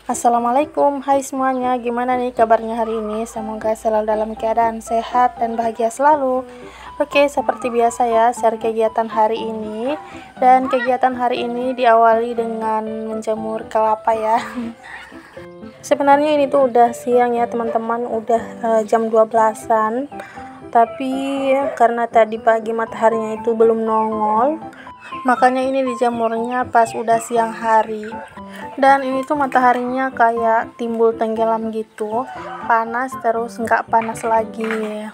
Assalamualaikum, hai semuanya, gimana nih kabarnya hari ini? Semoga selalu dalam keadaan sehat dan bahagia selalu. Oke, seperti biasa ya, share kegiatan hari ini. Dan kegiatan hari ini diawali dengan menjemur kelapa ya. Sebenarnya ini tuh udah siang ya teman-teman, udah jam 12-an. Tapi karena tadi pagi mataharinya itu belum nongol, makanya ini dijemurnya pas udah siang hari. Dan ini tuh mataharinya kayak timbul tenggelam gitu, panas terus nggak panas lagi.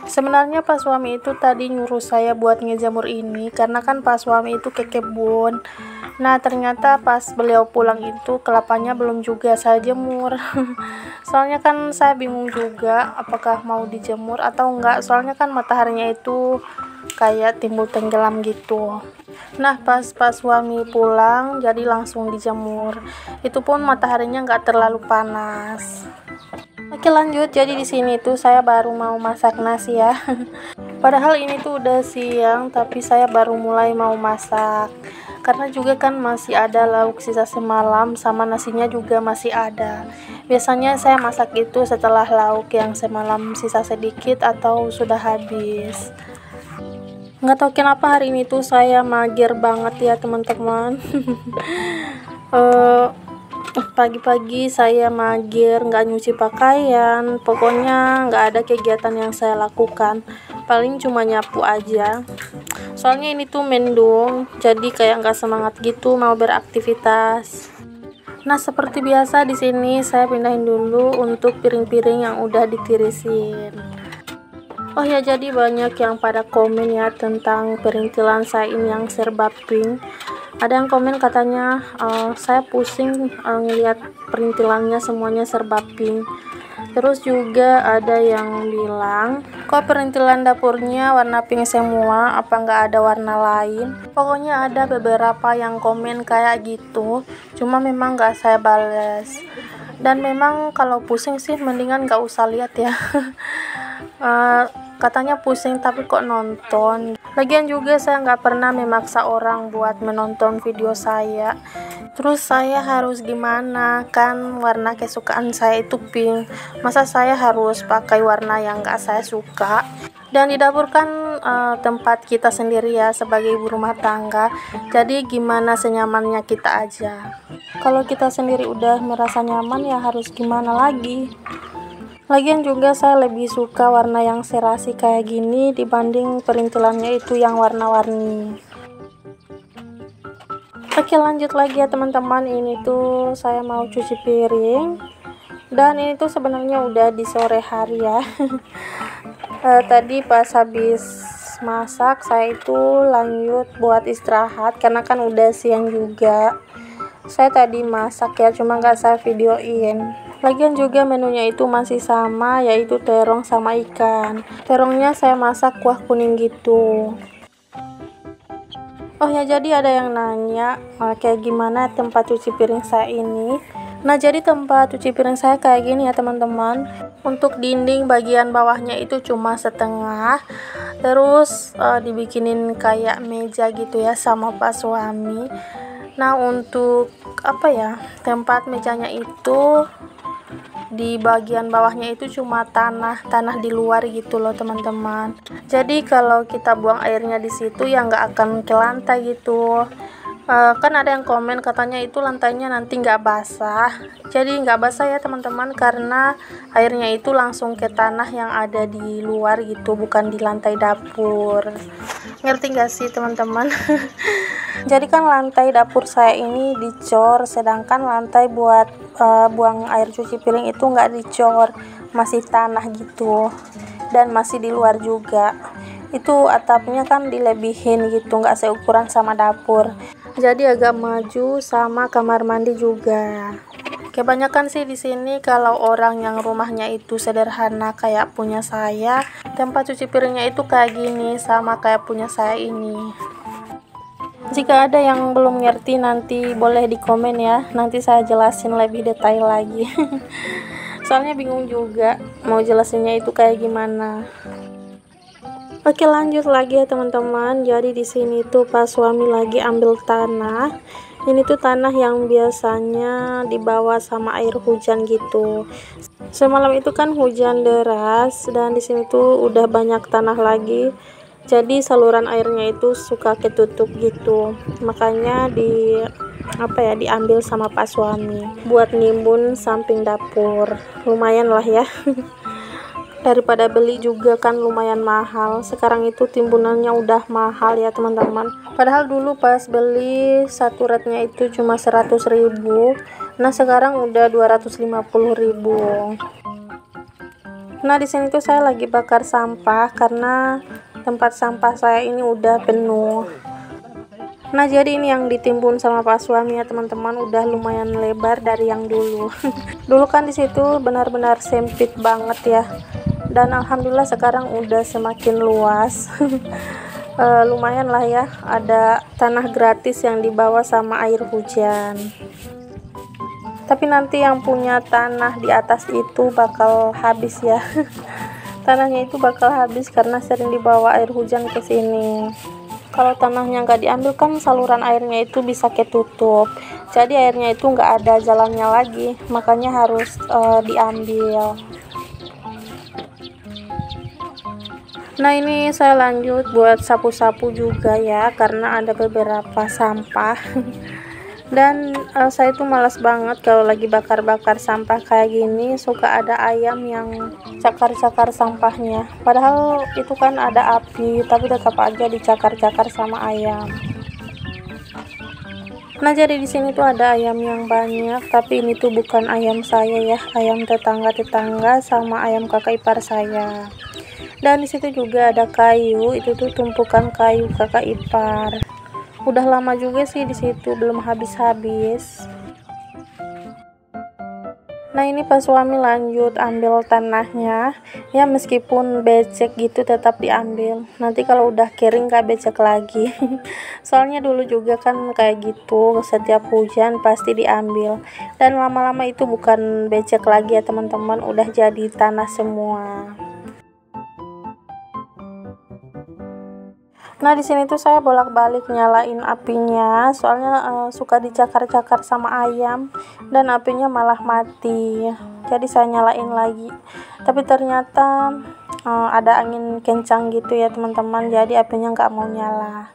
Sebenarnya Pak suami itu tadi nyuruh saya buat ngejemur ini karena kan Pak suami itu ke kebun. Nah ternyata pas beliau pulang itu kelapanya belum juga saya jemur. Soalnya kan saya bingung juga apakah mau dijemur atau enggak, soalnya kan mataharinya itu kayak timbul tenggelam gitu. Nah pas suami pulang jadi langsung dijemur, itu pun mataharinya nggak terlalu panas. Oke lanjut, jadi di sini tuh saya baru mau masak nasi ya. Padahal ini tuh udah siang tapi saya baru mulai mau masak karena juga kan masih ada lauk sisa semalam sama nasinya juga masih ada. Biasanya saya masak itu setelah lauk yang semalam sisa sedikit atau sudah habis. Nggak tahu kenapa hari ini tuh saya mager banget ya teman-teman. Pagi-pagi saya mager, nggak nyuci pakaian, pokoknya nggak ada kegiatan yang saya lakukan, paling cuma nyapu aja. Soalnya ini tuh mendung, jadi kayak nggak semangat gitu mau beraktivitas. Nah seperti biasa di sini saya pindahin dulu untuk piring-piring yang udah ditirisin. Oh ya, jadi banyak yang pada komen ya tentang perintilan saya ini yang serba pink. Ada yang komen katanya saya pusing ngeliat perintilannya semuanya serba pink. Terus juga ada yang bilang kok perintilan dapurnya warna pink semua, apa nggak ada warna lain. Pokoknya ada beberapa yang komen kayak gitu, cuma memang nggak saya bales. Dan memang kalau pusing sih mendingan nggak usah lihat ya. Katanya pusing tapi kok nonton. Lagian juga saya nggak pernah memaksa orang buat menonton video saya. Terus saya harus gimana, kan warna kesukaan saya itu pink, masa saya harus pakai warna yang nggak saya suka. Dan di dapur kan tempat kita sendiri ya sebagai ibu rumah tangga, jadi gimana senyamannya kita aja. Kalau kita sendiri udah merasa nyaman ya harus gimana lagi. Lagian juga saya lebih suka warna yang serasi kayak gini dibanding perintilannya itu yang warna-warni. Oke lanjut lagi ya teman-teman, ini tuh saya mau cuci piring. Dan ini tuh sebenarnya udah di sore hari ya. Tadi pas habis masak saya itu lanjut buat istirahat karena kan udah siang juga. Saya tadi masak ya, cuma nggak saya videoin. Lagian juga menunya itu masih sama, yaitu terong sama ikan. Terongnya saya masak kuah kuning gitu. Oh ya, jadi ada yang nanya kayak gimana tempat cuci piring saya ini. Nah jadi tempat cuci piring saya kayak gini ya teman-teman. Untuk dinding bagian bawahnya itu cuma setengah, terus dibikinin kayak meja gitu ya sama Pak suami. Nah untuk tempat mejanya itu di bagian bawahnya itu cuma tanah di luar gitu loh teman-teman. Jadi kalau kita buang airnya di situ ya nggak akan ke lantai gitu. Kan ada yang komen katanya itu lantainya nanti nggak basah. Jadi nggak basah ya teman-teman karena airnya itu langsung ke tanah yang ada di luar gitu, bukan di lantai dapur. Ngerti nggak sih teman-teman? Jadi kan lantai dapur saya ini dicor, sedangkan lantai buat buang air cuci piring itu nggak dicor, masih tanah gitu dan masih di luar juga. Itu atapnya kan dilebihin gitu, nggak seukuran sama dapur, jadi agak maju sama kamar mandi juga. Kebanyakan sih di sini kalau orang yang rumahnya itu sederhana kayak punya saya, tempat cuci piringnya itu kayak gini sama kayak punya saya ini. Jika ada yang belum ngerti nanti boleh di komen ya, nanti saya jelasin lebih detail lagi. Soalnya bingung juga mau jelasinnya itu kayak gimana. Oke lanjut lagi ya teman-teman. Jadi di sini tuh pas suami lagi ambil tanah. Ini tuh tanah yang biasanya dibawa sama air hujan gitu. Semalam itu kan hujan deras dan di sini tuh udah banyak tanah lagi. Jadi saluran airnya itu suka ketutup gitu. Makanya diambil sama Pak suami buat nimbun samping dapur. Lumayan lah ya. Daripada beli juga kan lumayan mahal. Sekarang itu timbunannya udah mahal ya teman-teman. Padahal dulu pas beli satu ratnya itu cuma 100.000. Nah sekarang udah 250.000. Nah di sini tuh saya lagi bakar sampah karena tempat sampah saya ini udah penuh. Nah jadi ini yang ditimbun sama Pak suami ya teman-teman, udah lumayan lebar dari yang dulu. Dulu kan di situ benar-benar sempit banget ya. Dan alhamdulillah sekarang udah semakin luas. Lumayan lah ya, ada tanah gratis yang dibawa sama air hujan. Tapi nanti yang punya tanah di atas itu bakal habis ya. Tanahnya itu bakal habis karena sering dibawa air hujan ke sini. Kalau tanahnya nggak diambil kan saluran airnya itu bisa ketutup, jadi airnya itu nggak ada jalannya lagi, makanya harus diambil. Nah ini saya lanjut buat sapu-sapu juga ya, karena ada beberapa sampah. Dan saya tuh malas banget kalau lagi bakar-bakar sampah kayak gini, suka ada ayam yang cakar-cakar sampahnya. Padahal itu kan ada api, tapi tetap aja dicakar-cakar sama ayam. Nah jadi di sini tuh ada ayam yang banyak, tapi ini tuh bukan ayam saya ya, ayam tetangga-tetangga sama ayam kakak ipar saya. Dan di situ juga ada kayu, itu tuh tumpukan kayu kakak ipar. Udah lama juga sih di situ, belum habis-habis. Nah ini pas suami lanjut ambil tanahnya, ya meskipun becek gitu tetap diambil. Nanti kalau udah kering gak becek lagi. Soalnya dulu juga kan kayak gitu, setiap hujan pasti diambil. Dan lama-lama itu bukan becek lagi ya teman-teman, udah jadi tanah semua. Nah di sini tuh saya bolak-balik nyalain apinya, soalnya suka dicakar-cakar sama ayam dan apinya malah mati. Jadi saya nyalain lagi. Tapi ternyata ada angin kencang gitu ya teman-teman, jadi apinya nggak mau nyala.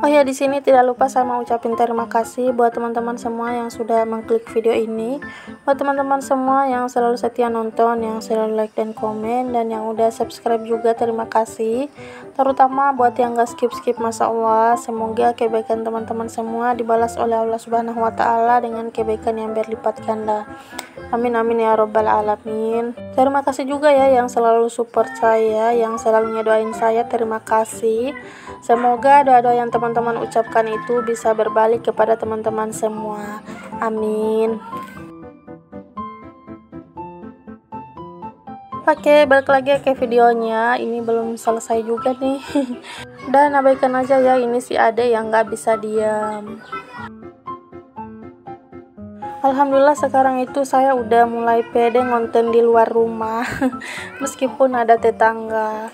Oh ya, di sini tidak lupa saya mau ucapin terima kasih buat teman-teman semua yang sudah mengklik video ini. Buat teman-teman semua yang selalu setia nonton, yang selalu like dan komen, dan yang udah subscribe juga terima kasih. Terutama buat yang gak skip-skip, Masya Allah. Semoga kebaikan teman-teman semua dibalas oleh Allah Subhanahu wa Ta'ala dengan kebaikan yang berlipat ganda. Amin amin ya robbal alamin. Terima kasih juga ya yang selalu support saya, yang selalu ngedoain saya. Terima kasih. Semoga doa-doa yang teman-teman ucapkan itu bisa berbalik kepada teman-teman semua. Amin. Oke, balik lagi ke videonya. Ini belum selesai juga nih. Dan abaikan aja ya, ini si Ade yang gak bisa diam. Alhamdulillah sekarang itu saya udah mulai pede ngonten di luar rumah. Meskipun ada tetangga.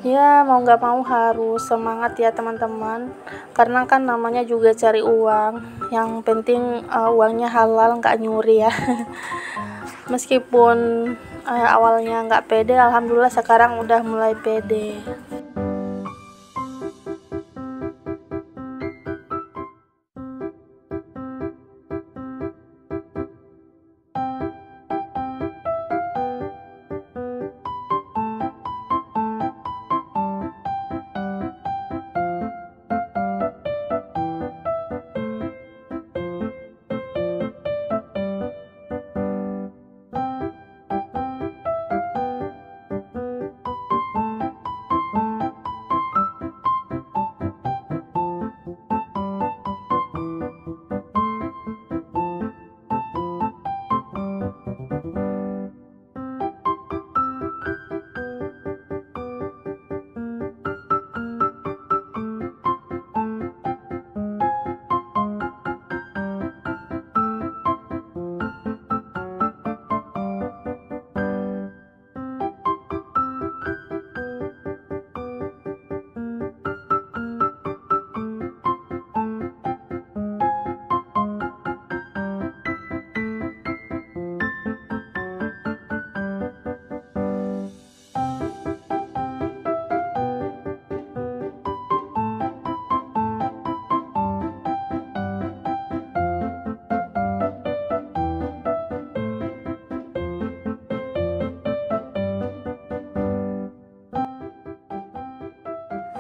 Ya mau nggak mau harus semangat ya teman-teman, karena kan namanya juga cari uang, yang penting uangnya halal, nggak nyuri ya. Meskipun awalnya nggak pede, alhamdulillah sekarang udah mulai pede.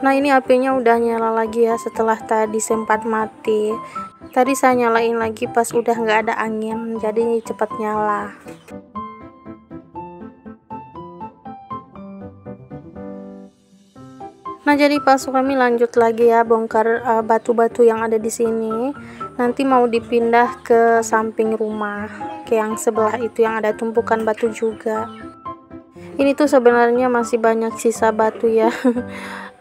Nah, ini apinya udah nyala lagi ya setelah tadi sempat mati. Tadi saya nyalain lagi pas udah nggak ada angin, jadi cepat nyala. Nah, jadi pas kami lanjut lagi ya bongkar batu-batu yang ada di sini. Nanti mau dipindah ke samping rumah, ke yang sebelah itu yang ada tumpukan batu juga. Ini tuh sebenarnya masih banyak sisa batu ya.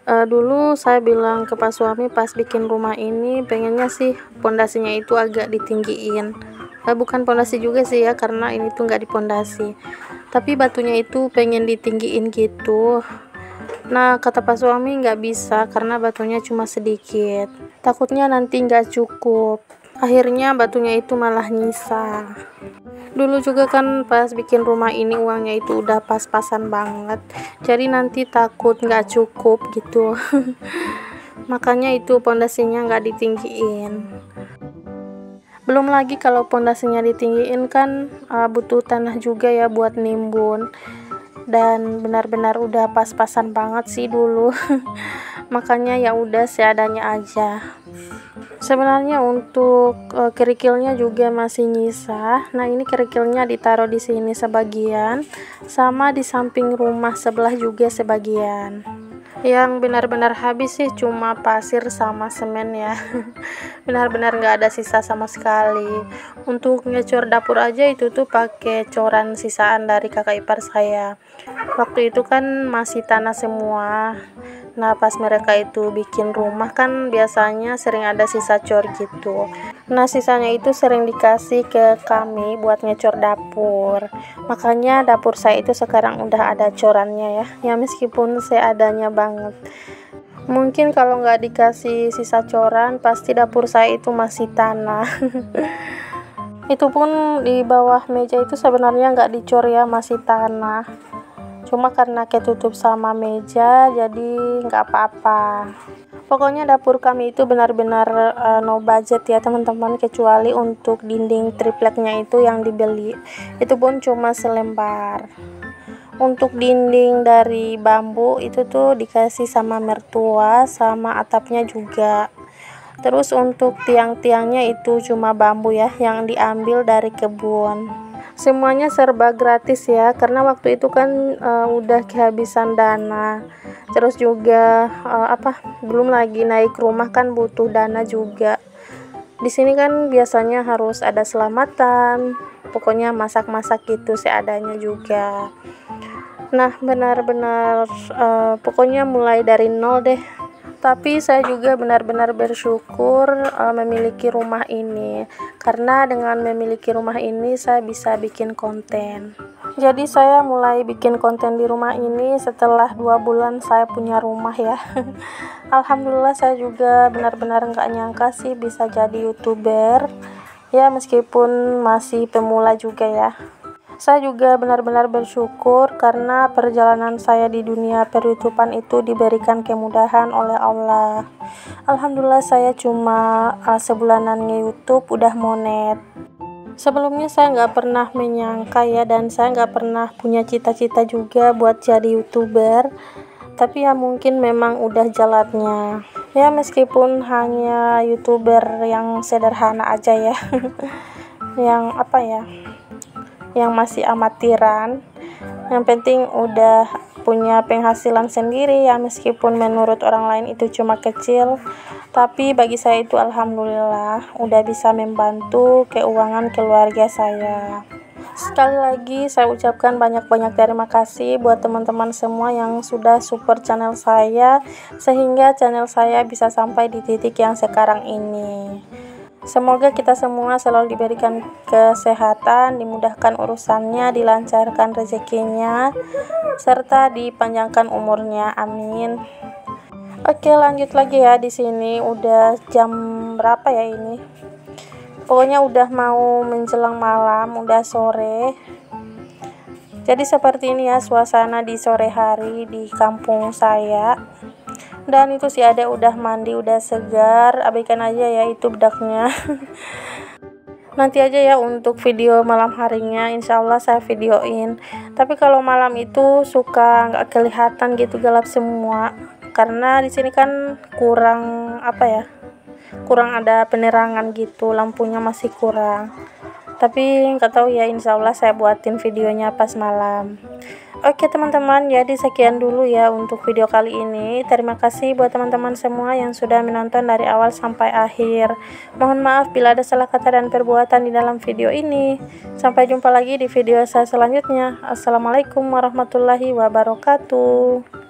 Dulu saya bilang ke Pak suami pas bikin rumah ini, pengennya sih pondasinya itu agak ditinggiin. Bukan pondasi juga sih ya, karena ini tuh nggak dipondasi. Tapi batunya itu pengen ditinggiin gitu. Nah, kata Pak suami nggak bisa karena batunya cuma sedikit. Takutnya nanti nggak cukup. Akhirnya batunya itu malah nyisa. Dulu juga kan pas bikin rumah ini uangnya itu udah pas-pasan banget. Jadi nanti takut nggak cukup gitu. Makanya itu pondasinya nggak ditinggiin. Belum lagi kalau pondasinya ditinggiin kan butuh tanah juga ya buat nimbun. Dan benar-benar udah pas-pasan banget sih dulu. Makanya ya udah seadanya aja. Sebenarnya untuk kerikilnya juga masih nyisa. Nah, ini kerikilnya ditaruh di sini sebagian, sama di samping rumah sebelah juga sebagian. Yang benar-benar habis sih cuma pasir sama semen ya. Benar-benar nggak ada sisa sama sekali. Untuk ngecor dapur aja itu tuh pakai coran sisaan dari kakak ipar saya. Waktu itu kan masih tanah semua. Nah, pas mereka itu bikin rumah kan biasanya sering ada sisa cor gitu. Nah, sisanya itu sering dikasih ke kami buat ngecor dapur. Makanya dapur saya itu sekarang udah ada corannya ya. Ya meskipun seadanya banget. Mungkin kalau nggak dikasih sisa coran, pasti dapur saya itu masih tanah. Itu pun di bawah meja itu sebenarnya nggak dicor ya, masih tanah. Cuma karena ketutup sama meja jadi nggak apa-apa. Pokoknya dapur kami itu benar-benar no budget ya teman-teman, kecuali untuk dinding tripleknya itu yang dibeli. Itu pun cuma selembar. Untuk dinding dari bambu itu tuh dikasih sama mertua, sama atapnya juga. Terus untuk tiang-tiangnya itu cuma bambu ya, yang diambil dari kebun. Semuanya serba gratis ya, karena waktu itu kan udah kehabisan dana. Terus juga belum lagi naik rumah kan butuh dana juga. Di sini kan biasanya harus ada selamatan, pokoknya masak-masak gitu seadanya juga. Nah, benar-benar pokoknya mulai dari nol deh. Tapi saya juga benar-benar bersyukur memiliki rumah ini, karena dengan memiliki rumah ini saya bisa bikin konten. Jadi saya mulai bikin konten di rumah ini setelah 2 bulan saya punya rumah ya. Alhamdulillah saya juga benar-benar nggak nyangka sih bisa jadi YouTuber. Ya meskipun masih pemula juga ya. Saya juga benar-benar bersyukur karena perjalanan saya di dunia per-YouTubean itu diberikan kemudahan oleh Allah. Alhamdulillah saya cuma sebulanan nge-YouTube udah monet. Sebelumnya saya nggak pernah menyangka ya, dan saya nggak pernah punya cita-cita juga buat jadi YouTuber. Tapi ya mungkin memang udah jalannya. Ya meskipun hanya YouTuber yang sederhana aja ya. Yang masih amatiran. Yang penting udah punya penghasilan sendiri ya, meskipun menurut orang lain itu cuma kecil, tapi bagi saya itu alhamdulillah udah bisa membantu keuangan keluarga saya. Sekali lagi saya ucapkan banyak-banyak terima kasih buat teman-teman semua yang sudah support channel saya, sehingga channel saya bisa sampai di titik yang sekarang ini. Semoga kita semua selalu diberikan kesehatan, dimudahkan urusannya, dilancarkan rezekinya, serta dipanjangkan umurnya. Amin. Oke, lanjut lagi ya. Di sini udah jam berapa ya ini? Pokoknya udah mau menjelang malam, udah sore. Jadi seperti ini ya suasana di sore hari di kampung saya. Dan itu si Ade udah mandi, udah segar, abaikan aja ya itu bedaknya. Nanti aja ya untuk video malam harinya, insya Allah saya videoin. Tapi kalau malam itu suka nggak kelihatan gitu, gelap semua. karena di sini kan kurang kurang ada penerangan gitu, lampunya masih kurang. Tapi nggak tahu ya, insya Allah saya buatin videonya pas malam. Oke teman-teman, jadi sekian dulu ya untuk video kali ini. Terima kasih buat teman-teman semua yang sudah menonton dari awal sampai akhir. Mohon maaf bila ada salah kata dan perbuatan di dalam video ini. Sampai jumpa lagi di video saya selanjutnya. Assalamualaikum warahmatullahi wabarakatuh.